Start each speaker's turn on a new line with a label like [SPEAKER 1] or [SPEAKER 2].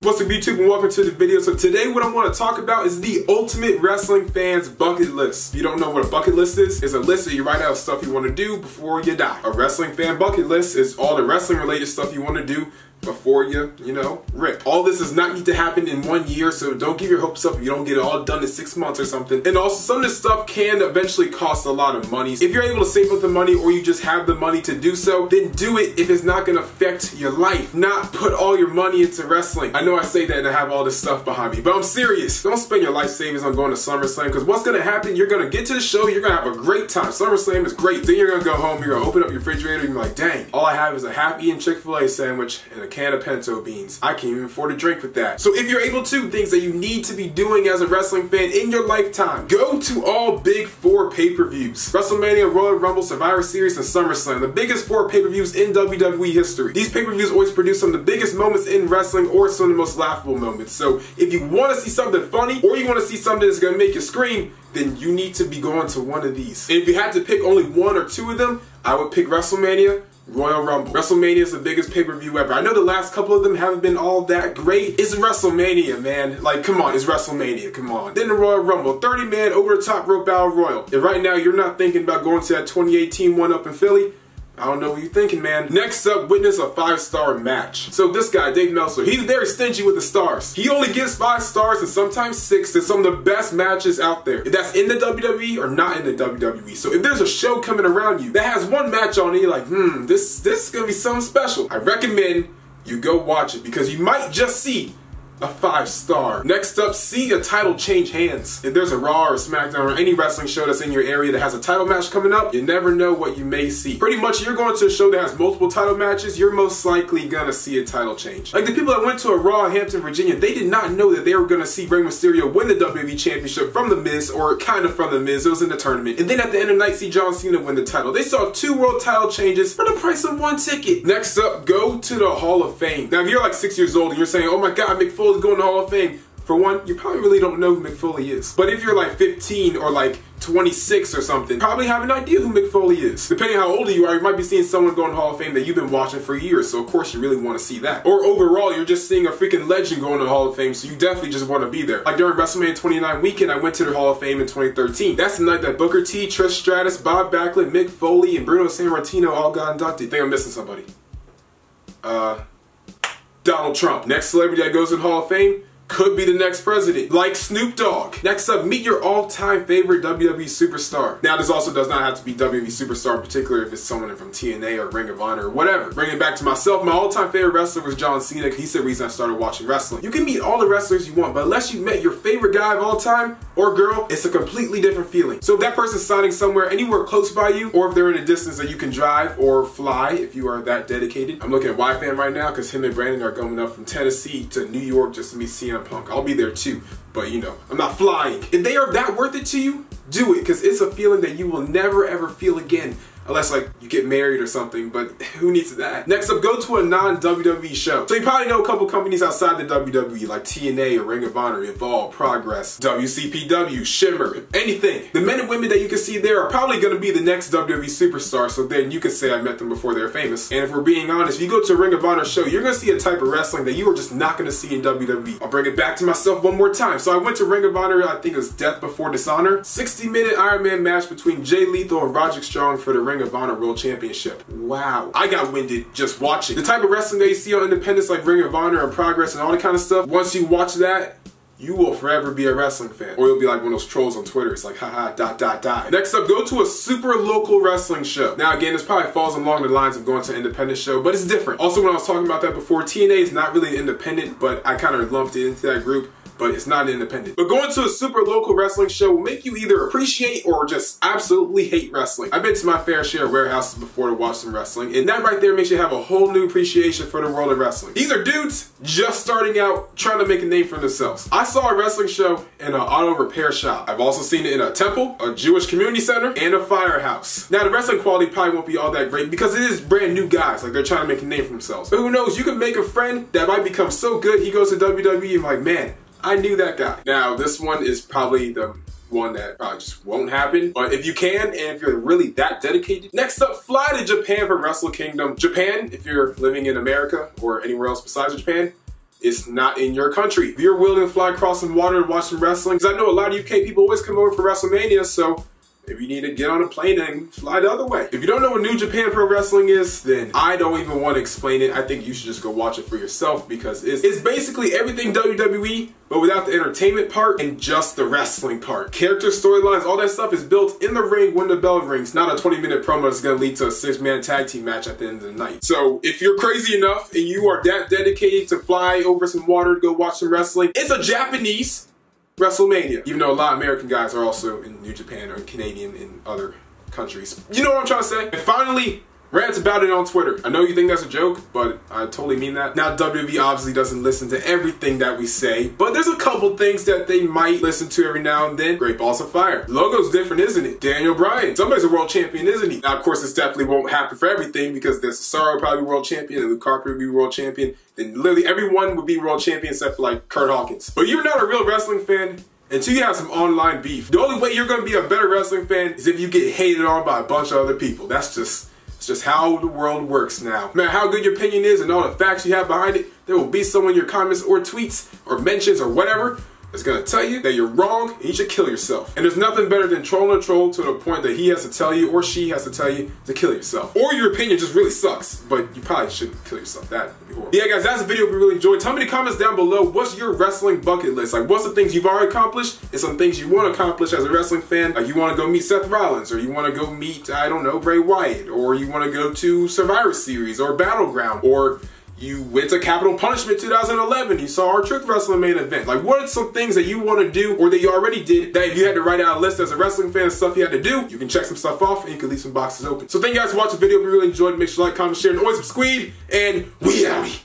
[SPEAKER 1] What's up YouTube and welcome to the video. So today what I want to talk about is the ultimate wrestling fans bucket list. If you don't know what a bucket list is, it's a list that you write out stuff you want to do before you die. A wrestling fan bucket list is all the wrestling related stuff you want to do before you rip. All this does not need to happen in 1 year, so don't give your hopes up if you don't get it all done in 6 months or something. And also, some of this stuff can eventually cost a lot of money. If you're able to save up the money or you just have the money to do so, then do it if it's not going to affect your life. Not put all your money into wrestling. I know I say that and I have all this stuff behind me, but I'm serious. Don't spend your life savings on going to SummerSlam, because what's going to happen, you're going to get to the show, you're going to have a great time. SummerSlam is great. Then you're going to go home, you're going to open up your refrigerator, and you're like, dang, all I have is a half-eaten Chick-fil-A sandwich and a can of pinto beans. I can't even afford a drink with that. So if you're able to, things that you need to be doing as a wrestling fan in your lifetime: go to all big 4 pay-per-views. WrestleMania, Royal Rumble, Survivor Series, and SummerSlam. The biggest 4 pay-per-views in WWE history. These pay-per-views always produce some of the biggest moments in wrestling or some of the most laughable moments. So if you want to see something funny or you want to see something that's going to make you scream, then you need to be going to one of these. And if you had to pick only 1 or 2 of them, I would pick WrestleMania, Royal Rumble. WrestleMania is the biggest pay-per-view ever. I know the last couple of them haven't been all that great. It's WrestleMania, man. Like, come on, it's WrestleMania, come on. Then the Royal Rumble, 30-man over-the-top rope battle royal. If right now you're not thinking about going to that 2018 one up in Philly, I don't know what you're thinking, man. Next up, witness a 5-star match. So this guy, Dave Meltzer, he's very stingy with the stars. He only gives 5 stars and sometimes 6 to some of the best matches out there. If that's in the WWE or not in the WWE. So if there's a show coming around you that has one match on it, you're like, this is gonna be something special, I recommend you go watch it, because you might just see a 5-star. Next up, see a title change hands. If there's a Raw or a SmackDown or any wrestling show that's in your area that has a title match coming up, you never know what you may see. Pretty much, you're going to a show that has multiple title matches, you're most likely gonna see a title change. Like the people that went to a Raw in Hampton, Virginia, they did not know that they were gonna see Rey Mysterio win the WWE Championship from The Miz, or kind of from The Miz. It was in the tournament. And then at the end of the night, see John Cena win the title. They saw 2 world title changes for the price of 1 ticket. Next up, go to the Hall of Fame. Now, if you're like 6 years old and you're saying, oh my God, Mick Foley's going to the Hall of Fame, for one, you probably really don't know who Mick Foley is. But if you're like 15 or like 26 or something, probably have an idea who Mick Foley is. Depending how old you are, you might be seeing someone go in the Hall of Fame that you've been watching for years, so of course you really want to see that. Or overall, you're just seeing a freaking legend going to the Hall of Fame, so you definitely just want to be there. Like during WrestleMania 29 weekend, I went to the Hall of Fame in 2013. That's the night that Booker T, Trish Stratus, Bob Backlund, Mick Foley, and Bruno Sammartino all got inducted. I think I'm missing somebody. Donald Trump. Next celebrity that goes to the Hall of Fame could be the next president, like Snoop Dogg. Next up, meet your all-time favorite WWE superstar. Now, this also does not have to be WWE superstar in particular if it's someone from TNA or Ring of Honor or whatever. Bringing it back to myself, my all-time favorite wrestler was John Cena. He's the reason I started watching wrestling. You can meet all the wrestlers you want, but unless you met your favorite guy of all time or girl, it's a completely different feeling. So if that person's signing somewhere anywhere close by you, or if they're in a distance that you can drive or fly if you are that dedicated. I'm looking at Y-Fan right now because him and Brandon are going up from Tennessee to New York just to meet CM Punk. I'll be there too, but you know, I'm not flying. If they are that worth it to you, do it, because it's a feeling that you will never ever feel again. Unless like you get married or something, but who needs that? Next up, go to a non-WWE show. So you probably know a couple companies outside the WWE like TNA or Ring of Honor, Evolve, Progress, WCPW, Shimmer, anything. The men and women that you can see there are probably gonna be the next WWE superstar, so then you can say I met them before they're famous. And if we're being honest, if you go to a Ring of Honor show, you're gonna see a type of wrestling that you are just not gonna see in WWE. I'll bring it back to myself one more time. So I went to Ring of Honor, I think it was Death Before Dishonor, 60-minute Iron Man match between Jay Lethal and Roderick Strong for the Ring of Honor World Championship. Wow. I got winded just watching. The type of wrestling that you see on independents like Ring of Honor and Progress and all that kind of stuff, once you watch that, you will forever be a wrestling fan. Or you'll be like one of those trolls on Twitter. It's like, haha, ... Next up, go to a super local wrestling show. Now again, this probably falls along the lines of going to an independent show, but it's different. Also, when I was talking about that before, TNA is not really independent, but I kind of lumped it into that group. But it's not independent. But going to a super local wrestling show will make you either appreciate or just absolutely hate wrestling. I've been to my fair share of warehouses before to watch some wrestling, and that right there makes you have a whole new appreciation for the world of wrestling. These are dudes just starting out, trying to make a name for themselves. I saw a wrestling show in an auto repair shop. I've also seen it in a temple, a Jewish community center, and a firehouse. Now the wrestling quality probably won't be all that great because it is brand new guys, like they're trying to make a name for themselves. But who knows, you can make a friend that might become so good he goes to WWE and like, man, I knew that guy. Now, this one is probably the one that probably just won't happen. But if you can, and if you're really that dedicated, next up, fly to Japan for Wrestle Kingdom. Japan, if you're living in America or anywhere else besides Japan, it's not in your country. If you're willing to fly across some water to watch some wrestling, because I know a lot of UK people always come over for WrestleMania, so maybe you need to get on a plane and fly the other way. If you don't know what New Japan Pro Wrestling is, then I don't even want to explain it. I think you should just go watch it for yourself, because it's basically everything WWE, but without the entertainment part and just the wrestling part. Character storylines, all that stuff is built in the ring when the bell rings, not a 20-minute promo that's going to lead to a 6-man tag team match at the end of the night. So if you're crazy enough and you are that dedicated to fly over some water to go watch some wrestling, it's a Japanese WrestleMania. Even though a lot of American guys are also in New Japan or Canadian in other countries. You know what I'm trying to say? And finally, rants about it on Twitter. I know you think that's a joke, but I totally mean that. Now, WWE obviously doesn't listen to everything that we say, but there's a couple things that they might listen to every now and then. Great Balls of Fire. Logo's different, isn't it? Daniel Bryan. Somebody's a world champion, isn't he? Now, of course, this definitely won't happen for everything, because there's Cesaro probably world champion, and Luke Harper would be world champion. Then literally everyone would be world champion except for like Kurt Hawkins. But you're not a real wrestling fan until you have some online beef. The only way you're going to be a better wrestling fan is if you get hated on by a bunch of other people. It's just how the world works now. No matter how good your opinion is and all the facts you have behind it, there will be someone in your comments or tweets or mentions or whatever that's going to tell you that you're wrong and you should kill yourself. And there's nothing better than trolling a troll to the point that he has to tell you or she has to tell you to kill yourself. Or your opinion just really sucks, but you probably shouldn't kill yourself. That would be horrible. Yeah, guys, that's a video we really enjoyed. Tell me in the comments down below, what's your wrestling bucket list? Like, what's the things you've already accomplished and some things you want to accomplish as a wrestling fan? Like, you want to go meet Seth Rollins, or you want to go meet, I don't know, Bray Wyatt, or you want to go to Survivor Series or Battleground, or you went to Capital Punishment 2011, you saw our Truth Wrestling main event. Like, what are some things that you want to do or that you already did that if you had to write out a list as a wrestling fan of stuff you had to do, you can check some stuff off and you can leave some boxes open. So thank you guys for watching the video. If you really enjoyed it, make sure to like, comment, share, and always subscribe, and we out.